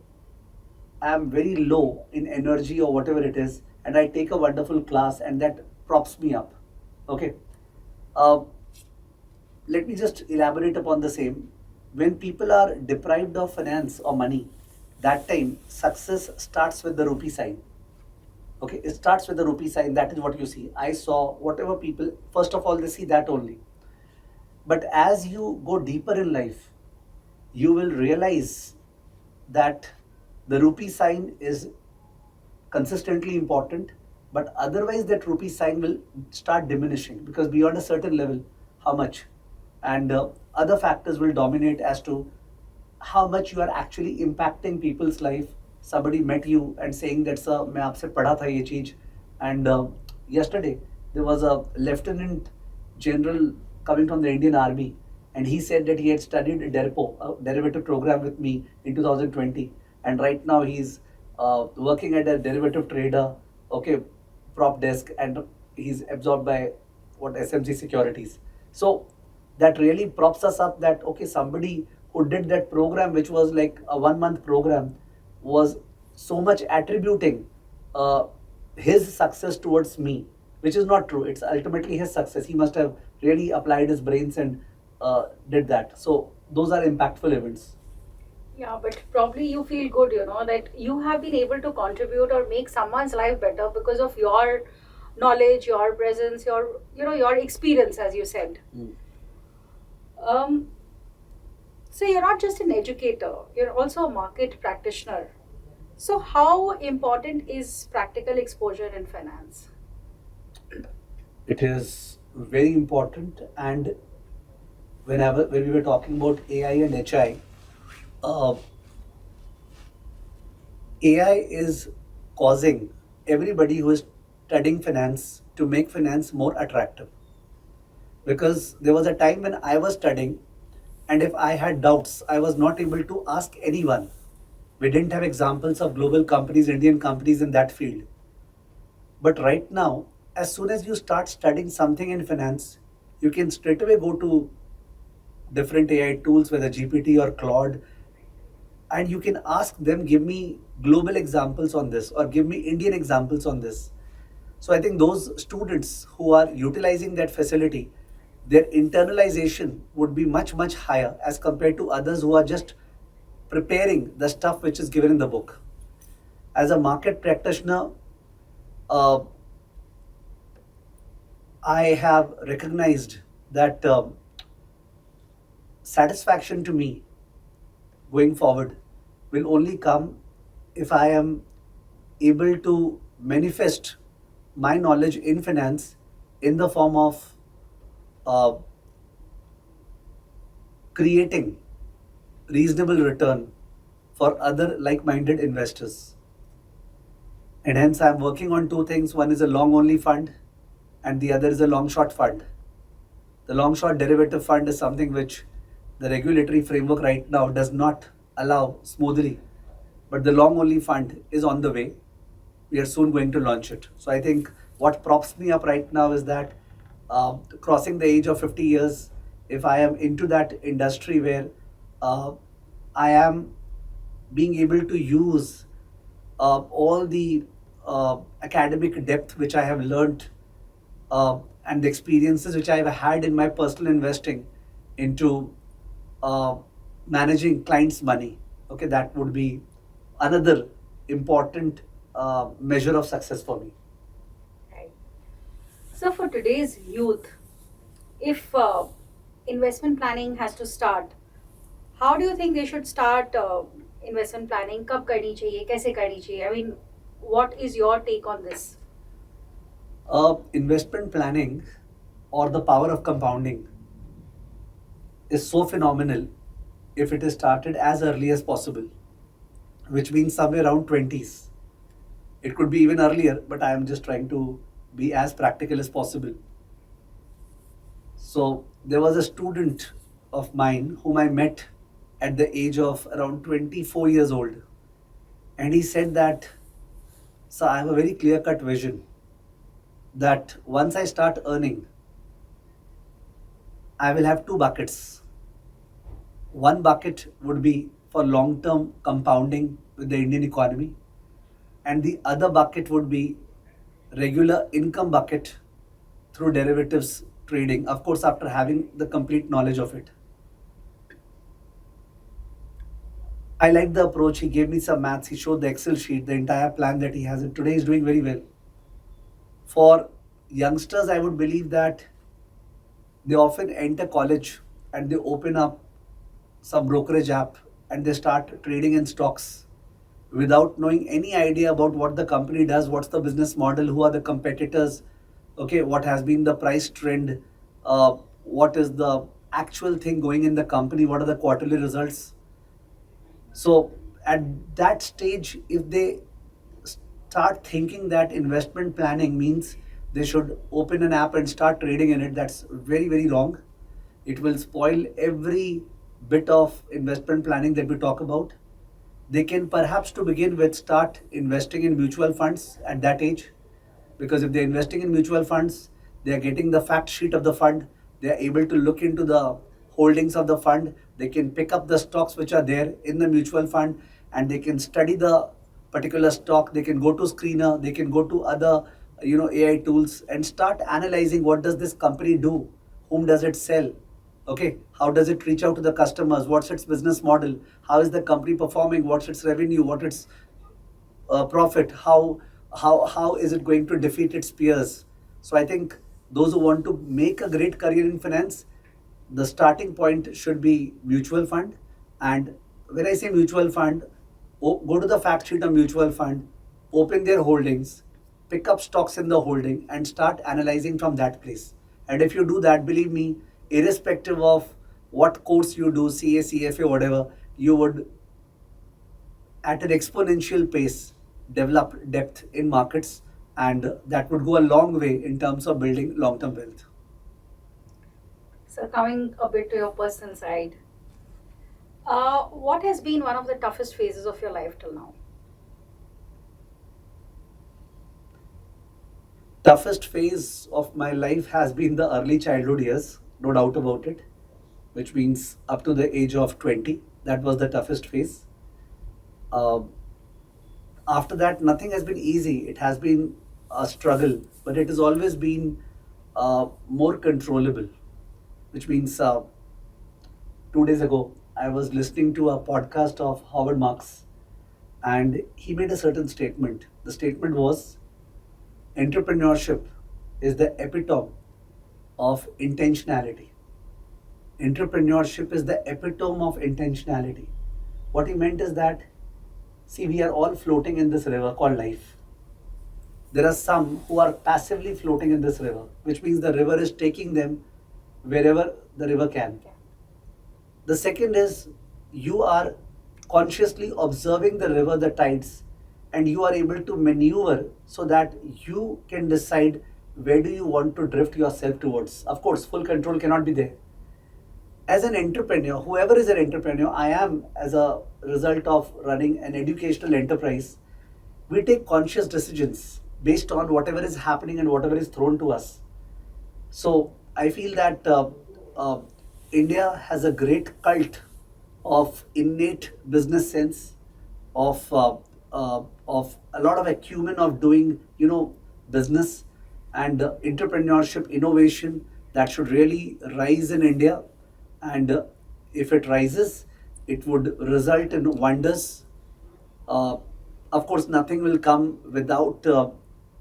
am very low in energy or whatever it is, and I take a wonderful class and that props me up. Okay. Let me just elaborate upon the same. When people are deprived of finance or money, that time success starts with the rupee sign. Okay, it starts with the rupee sign. That is what you see. I saw whatever people, first of all, they see that only. But as you go deeper in life, you will realize that the rupee sign is consistently important, but otherwise that rupee sign will start diminishing because beyond a certain level, how much? And other factors will dominate as to how much you are actually impacting people's life. Somebody met you and saying that sir, मैं आपसे पढ़ा था ये चीज, and yesterday there was a lieutenant general coming from the Indian Army, and he said that he had studied DERPO, a derivative program with me in 2020, and right now he's working at a derivative trader, okay, prop desk, and he's absorbed by what SMC Securities. So that really props us up that okay, somebody who did that program, which was like a 1 month program, was so much attributing his success towards me, which is not true. It's ultimately his success. He must have really applied his brains and did that. So those are impactful events. Yeah, but probably you feel good, that you have been able to contribute or make someone's life better because of your knowledge, your presence, your experience, as you said. So you're not just an educator, you're also a market practitioner. So how important is practical exposure in finance? It is very important, and when we were talking about AI and HI, AI is causing everybody who is studying finance to make finance more attractive. because there was a time when I was studying, and if I had doubts, I was not able to ask anyone. We didn't have examples of global companies, Indian companies in that field. But right now, as soon as you start studying something in finance, you can straight away go to different AI tools, whether GPT or Claude, and you can ask them, give me global examples on this or give me Indian examples on this. So I think those students who are utilizing that facility, their internalization would be much, much higher as compared to others who are just preparing the stuff which is given in the book. As a market practitioner, uh, I have recognized that satisfaction to me going forward will only come if I am able to manifest my knowledge in finance in the form of uh, creating reasonable return for other like-minded investors. And hence I'm working on two things. One is a long only fund and the other is a long short fund. The long short derivative fund is something which the regulatory framework right now does not allow smoothly. But the long only fund is on the way. We are soon going to launch it. So I think what props me up right now is that crossing the age of 50 years, if I am into that industry where uh, I am being able to use all the academic depth which I have learned and the experiences which I have had in my personal investing into uh, managing clients' money. Okay, that would be another important measure of success for me. Right. So, for today's youth, if investment planning has to start, how do you think they should start investment planning? कब करनी चाहिए? कैसे करनी चाहिए? I mean, what is your take on this? Investment planning or the power of compounding is so phenomenal if it is started as early as possible, which means somewhere around 20s. It could be even earlier, but I am just trying to be as practical as possible. So there was a student of mine whom I met at the age of around 24 years old, and he said that, so I have a very clear cut vision that once I start earning, I will have two buckets. One bucket would be for long term compounding with the Indian economy, and the other bucket would be regular income bucket through derivatives trading, of course, after having the complete knowledge of it. I like the approach. He gave me some maths, he showed the Excel sheet, the entire plan that he has, and today he's doing very well. For youngsters, I would believe that they often enter college and they open up some brokerage app and they start trading in stocks without knowing any idea about what the company does, what's the business model, who are the competitors, okay, what has been the price trend, what is the actual thing going in the company, what are the quarterly results. So at that stage, if they start thinking that investment planning means they should open an app and start trading in it, that's very, very wrong. It will spoil every bit of investment planning that we talk about. They can perhaps to begin with start investing in mutual funds at that age, because if they're investing in mutual funds, they are getting the fact sheet of the fund, they are able to look into the holdings of the fund, they can pick up the stocks which are there in the mutual fund, and they can study the particular stock, they can go to screener, they can go to other AI tools and start analyzing what does this company do, whom does it sell, okay, how does it reach out to the customers, what's its business model, how is the company performing, what's its revenue, what its profit, how is it going to defeat its peers. So I think those who want to make a great career in finance, the starting point should be mutual fund. And when I say mutual fund, go to the fact sheet of mutual fund, open their holdings, pick up stocks in the holding and start analyzing from that place. And if you do that, believe me, irrespective of what course you do, CA, CFA, whatever, you would at an exponential pace develop depth in markets, and that would go a long way in terms of building long term wealth. So coming a bit to your personal side, what has been one of the toughest phases of your life till now? Toughest phase of my life has been the early childhood years, no doubt about it, which means up to the age of 20. That was the toughest phase. Um After that, nothing has been easy. It has been a struggle, but it has always been more controllable, which means 2 days ago, I was listening to a podcast of Howard Marks, and he made a certain statement. The statement was entrepreneurship is the epitome of intentionality. Entrepreneurship is the epitome of intentionality. What he meant is that, see, we are all floating in this river called life. There are some who are passively floating in this river, which means the river is taking them wherever the river can. The second is you are consciously observing the river, the tides, and you are able to maneuver so that you can decide where do you want to drift yourself towards. Of course, full control cannot be there. As an entrepreneur, whoever is an entrepreneur, I am as a result of running an educational enterprise, we take conscious decisions based on whatever is happening and whatever is thrown to us. So I feel that uh, India has a great cult of innate business sense, of a lot of acumen of doing business and entrepreneurship innovation that should really rise in India. And if it rises, it would result in wonders. uh, of course, nothing will come without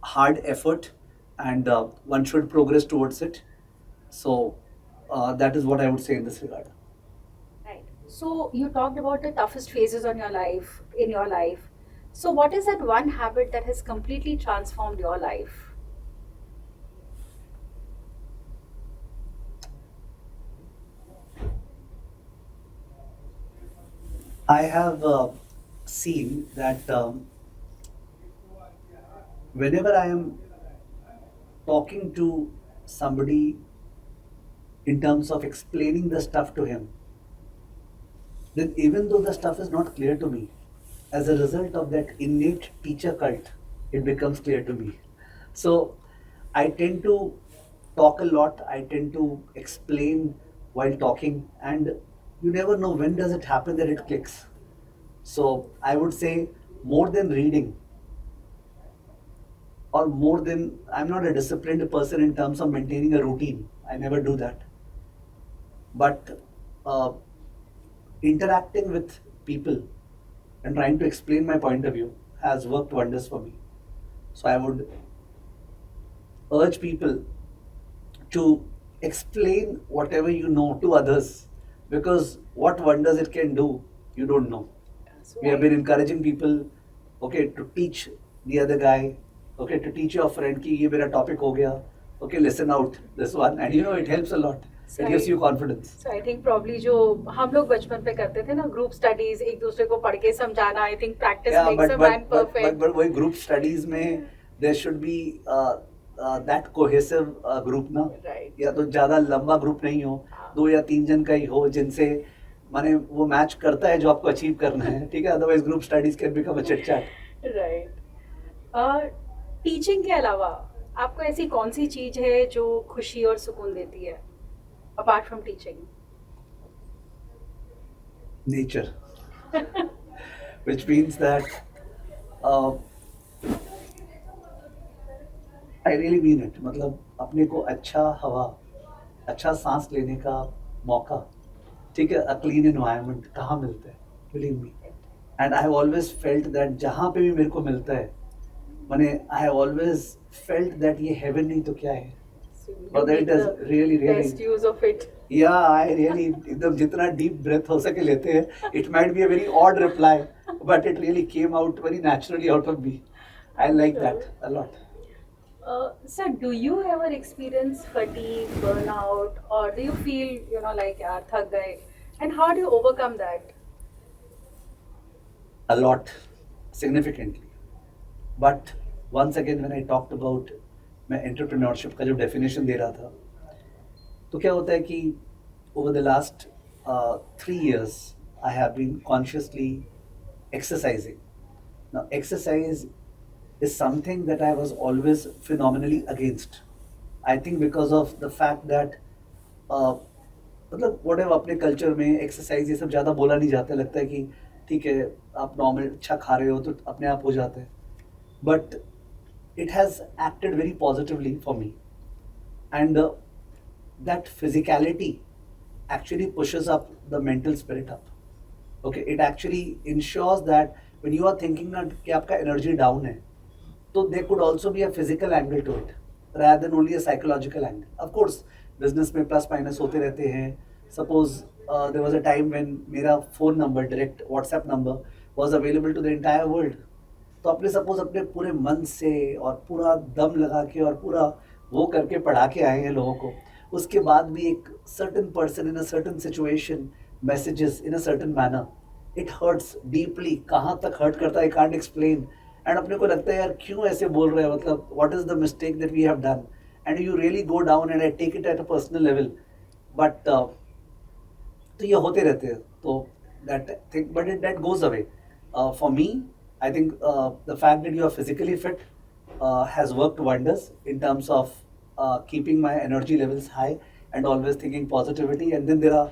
hard effort, and one should progress towards it. So that is what I would say in this regard. Right. So you talked about the toughest phases in your life. So what is that one habit that has completely transformed your life? I have seen that whenever I am talking to somebody in terms of explaining the stuff to him, then even though the stuff is not clear to me, as a result of that innate teacher cult, it becomes clear to me. So I tend to talk a lot, I tend to explain while talking, and you never know when does it happen that it clicks. So I would say more than reading, or more than, I'm not a disciplined person in terms of maintaining a routine. I never do that. But uh, interacting with people and trying to explain my point of view has worked wonders for me. So I would urge people to explain whatever you know to others, because what wonders it can do, you don't know. So We have been encouraging people, okay, to teach the other guy, okay, to teach your friend कि ये मेरा topic हो गया, okay, listen out this one, and it helps a lot. It gives you confidence. So I think probably जो हम लोग बचपन पे करते थे ना, ग्रुप स्टडीज, एक दूसरे को पढ़ के समझाना, I think practice Yeah, makes a man perfect. but वही group studies में there should be that cohesive group ना. Right. या तो ज़्यादा लंबा ग्रुप नहीं हो, हाँ. 2 या 3 जन का ही हो, जिनसे माने वो मैच करता है जो आपको अचीव करना है, ठीक है. Otherwise group studies can become a chit chat. Right. Teaching के अलावा आपको ऐसी कौन सी चीज है जो खुशी और सुकून देती है apart from teaching? Nature, which means that uh, I really mean it. मतलब अपने को अच्छा हवा, अच्छा सांस लेने का मौका, ठीक है, a clean environment कहाँ मिलता है? Believe me. And I have always felt that जहाँ पे भी मेरे को मिलता है, मैंने I have always felt that ये heaven नहीं तो क्या है? But that is really best use of it. yeah, I really एकदम जितना deep breath हो सके लेते हैं. It might be a very odd reply, but it really came out very naturally out of me. I like that a lot. Sir, do you ever experience fatigue, burnout, or do you feel, like यार थक गए? And how do you overcome that? A lot, significantly. But once again, when I talked about मैं entrepreneurship का जो definition दे रहा था, तो क्या होता है कि over the last 3 years, I have been consciously exercising. Now, exercise is something that I was always phenomenally against. I think because of the fact that मतलब वट एवर अपने कल्चर में एक्सरसाइज ये सब ज़्यादा बोला नहीं जाता, लगता है कि ठीक है आप नॉर्मल अच्छा खा रहे हो तो अपने आप हो जाता है. But it has acted very positively for me, and that physicality actually pushes up the mental spirit up. Okay, it actually ensures that when you are thinking that कि आपका energy down है, so there could also be a physical angle to it rather than only a psychological angle. Of course, business में plus minus होते रहते हैं. Suppose there was a time when मेरा phone number, direct WhatsApp number was available to the entire world. तो अपने suppose अपने पूरे मन से और पूरा दम लगा के और पूरा वो करके पढ़ा के आए हैं लोगों को, उसके बाद भी एक certain person in a certain situation messages in a certain manner, it hurts deeply. कहाँ तक हर्ट करता है आई कांट एक्सप्लेन. एंड अपने को लगता है यार क्यों ऐसे बोल रहे हैं, मतलब what is the mistake that we have done, and you really go down and I take it at a personal level. But तो ये होते रहते हैं. तो that thing but it that goes away. For me, I think the fact that you are physically fit has worked wonders in terms of keeping my energy levels high and always thinking positivity. And then there are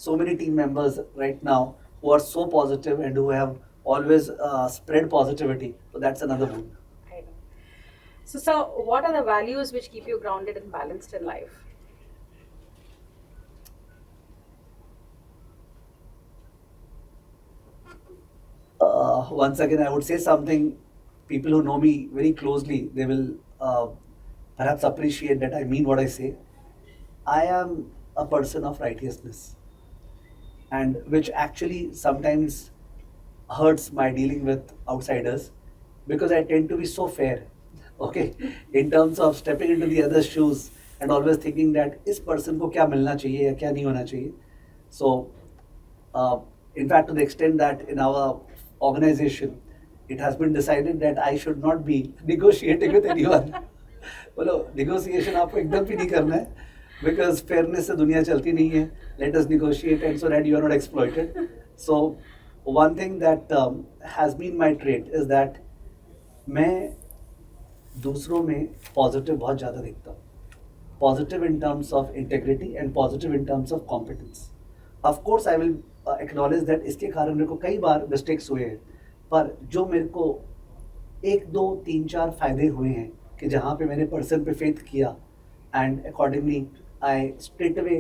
so many team members right now who are so positive and who have always spread positivity. So that's another boon. I know. So, sir, what are the values which keep you grounded and balanced in life? Once again, I would say something. People who know me very closely, they will perhaps appreciate that I mean what I say. I am a person of righteousness, and which actually sometimes hurts my dealing with outsiders because I tend to be so fair, okay, in terms of stepping into the other's shoes and always thinking that इस person को क्या मिलना चाहिए या क्या नहीं होना चाहिए. So, in fact, to the extent that in our organization, it has been decided that I should not be negotiating with anyone. बोलो negotiation आपको एकदम भी नहीं करना है, because fairness से दुनिया चलती नहीं है. Let us negotiate and so that you are not exploited. So one thing that has been my trait is that मैं दूसरों में पॉजिटिव बहुत ज़्यादा देखता हूँ. Positive in terms of integrity and positive in terms of competence. Of course, I will acknowledge that इसके कारण मेरे को कई बार mistakes हुए हैं, पर जो मेरे को 1, 2, 3, 4 फायदे हुए हैं कि जहाँ पे मैंने पर्सन पे फेथ किया and accordingly I straight away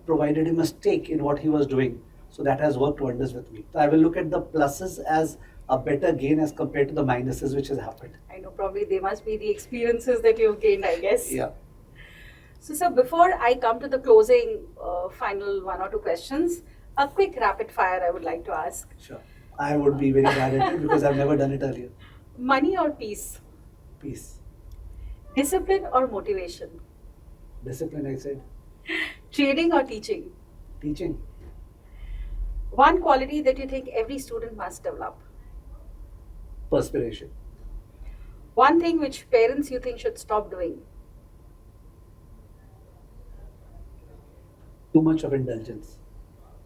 provided him a stake in what he was doing. So that has worked wonders with me. So I will look at the pluses as a better gain as compared to the minuses which has happened. I know, probably they must be the experiences that you've gained, I guess. Yeah. So, sir, before I come to the closing final 1 or 2 questions, a quick rapid fire I would like to ask. Sure. I would be very bad at it because I've never done it earlier. Money or peace? Peace. Discipline or motivation? Discipline, I said. Trading or teaching? Teaching. One quality that you think every student must develop? Perspiration. One thing which parents you think should stop doing? Too much of indulgence.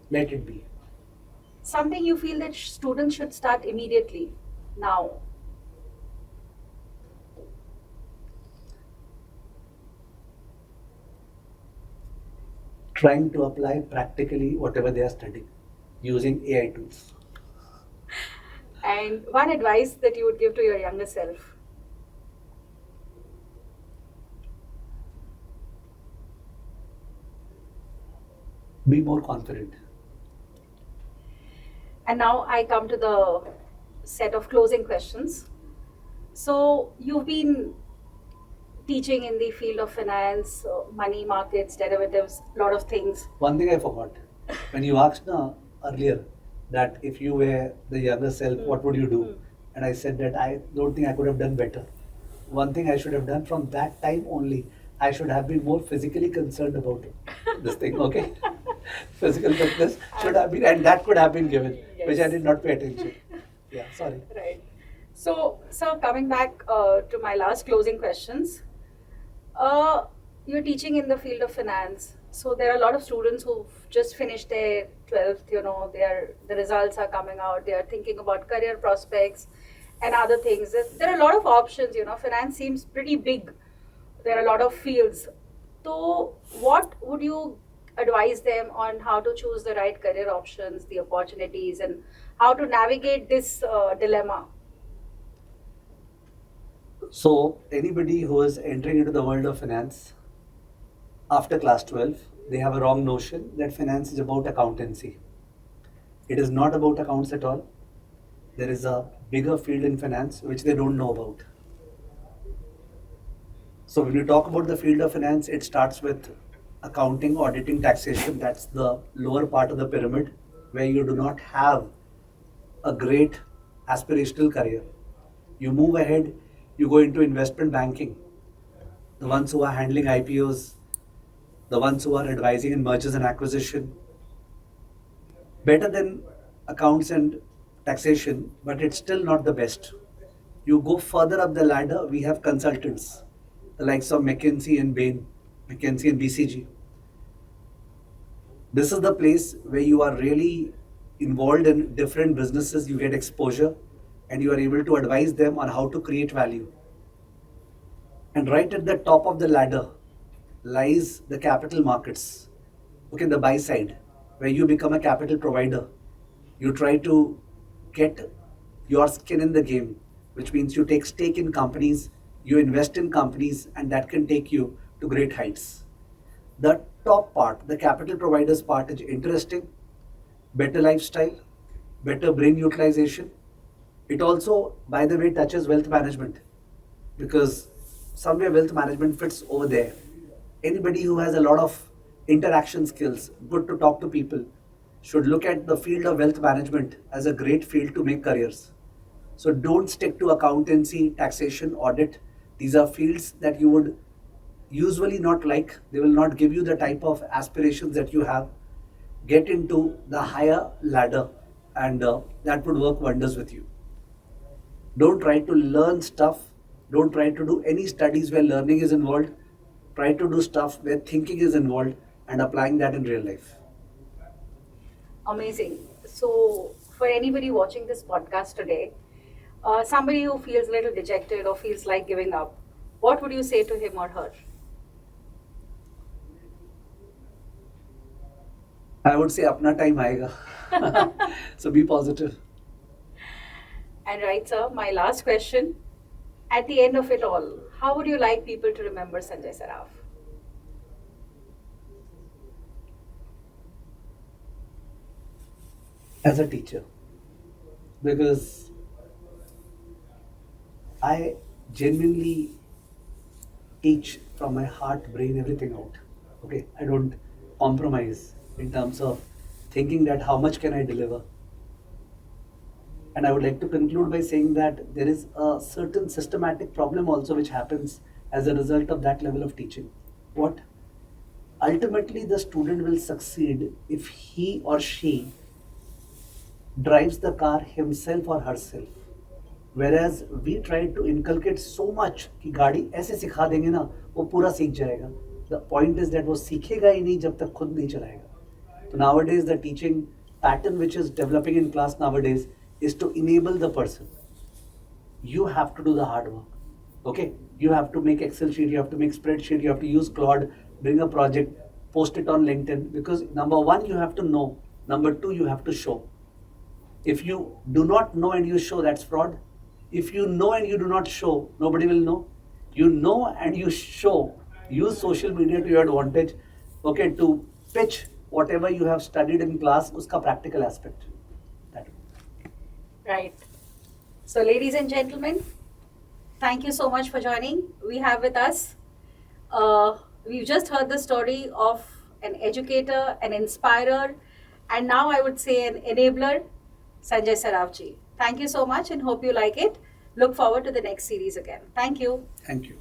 Let it be. Something you feel that students should start immediately, now? Trying to apply practically whatever they are studying using AI tools. And one advice that you would give to your younger self? Be more confident. And now I come to the set of closing questions. So you've been teaching in the field of finance, money markets, derivatives, a lot of things. One thing I forgot. When you asked earlier that if you were the younger self, what would you do? And I said that I don't think I could have done better. One thing I should have done from that time only, I should have been more physically concerned about it. This thing, okay? Physical fitness should have been, and that could have been given, which I did not pay attention. Yeah, sorry. Right. So, sir, coming back to my last closing questions. You're teaching in the field of finance. So there are a lot of students who've just finished their 12th, the results are coming out, they are thinking about career prospects and other things. There are a lot of options, finance seems pretty big. There are a lot of fields. So what would you advise them on how to choose the right career options, the opportunities, and how to navigate this dilemma? So, anybody who is entering into the world of finance after class 12, they have a wrong notion that finance is about accountancy. It is not about accounts at all. There is a bigger field in finance which they don't know about. So, when you talk about the field of finance, it starts with accounting, auditing, taxation. That's the lower part of the pyramid where you do not have a great aspirational career. You move ahead, you go into investment banking, the ones who are handling IPOs, the ones who are advising in mergers and acquisition. Better than accounts and taxation, but it's still not the best. You go further up the ladder, we have consultants, the likes of McKinsey and Bain, McKinsey and BCG. This is the place where you are really involved in different businesses, you get exposure, and you are able to advise them on how to create value. And right at the top of the ladder lies the capital markets. Okay, the buy side, where you become a capital provider. You try to get your skin in the game, which means you take stake in companies, you invest in companies, and that can take you to great heights. The top part, the capital providers part, is interesting, better lifestyle, better brain utilization. It also, by the way, touches wealth management because somewhere wealth management fits over there. Anybody who has a lot of interaction skills, good to talk to people, should look at the field of wealth management as a great field to make careers. So don't stick to accountancy, taxation, audit. These are fields that you would usually not like. They will not give you the type of aspirations that you have. Get into the higher ladder and that would work wonders with you. Don't try to learn stuff. Don't try to do any studies where learning is involved. Try to do stuff where thinking is involved and applying that in real life. Amazing. So, for anybody watching this podcast today, somebody who feels a little dejected or feels like giving up, what would you say to him or her? I would say apna time aayega. So be positive. And right, sir, my last question. At the end of it all, how would you like people to remember Sanjay Saraf? As a teacher, because I genuinely teach from my heart, brain, everything out. Okay, I don't compromise in terms of thinking that how much can I deliver. And I would like to conclude by saying that there is a certain systematic problem also which happens as a result of that level of teaching. What? Ultimately, the student will succeed if he or she drives the car himself or herself. Whereas we try to inculcate so much कि गाड़ी ऐसे सिखा देंगे ना वो पूरा सीख जाएगा. The point is that वो सीखेगा ही नहीं जब तक खुद नहीं चलाएगा. So nowadays the teaching pattern which is developing in class nowadays is to enable the person. You have to do the hard work. Okay? You have to make Excel sheet, you have to make spreadsheet, you have to use Claude, bring a project, post it on LinkedIn because number one, you have to know. Number two, you have to show. If you do not know and you show, that's fraud. If you know and you do not show, nobody will know. You know and you show. Use social media to your advantage. Okay, to pitch whatever you have studied in class, uska practical aspect. That. Right. So, ladies and gentlemen, thank you so much for joining. We have with us, we've just heard the story of an educator, an inspirer, and now I would say an enabler, Sanjay Saraf ji. Thank you so much and hope you like it. Look forward to the next series again. Thank you. Thank you.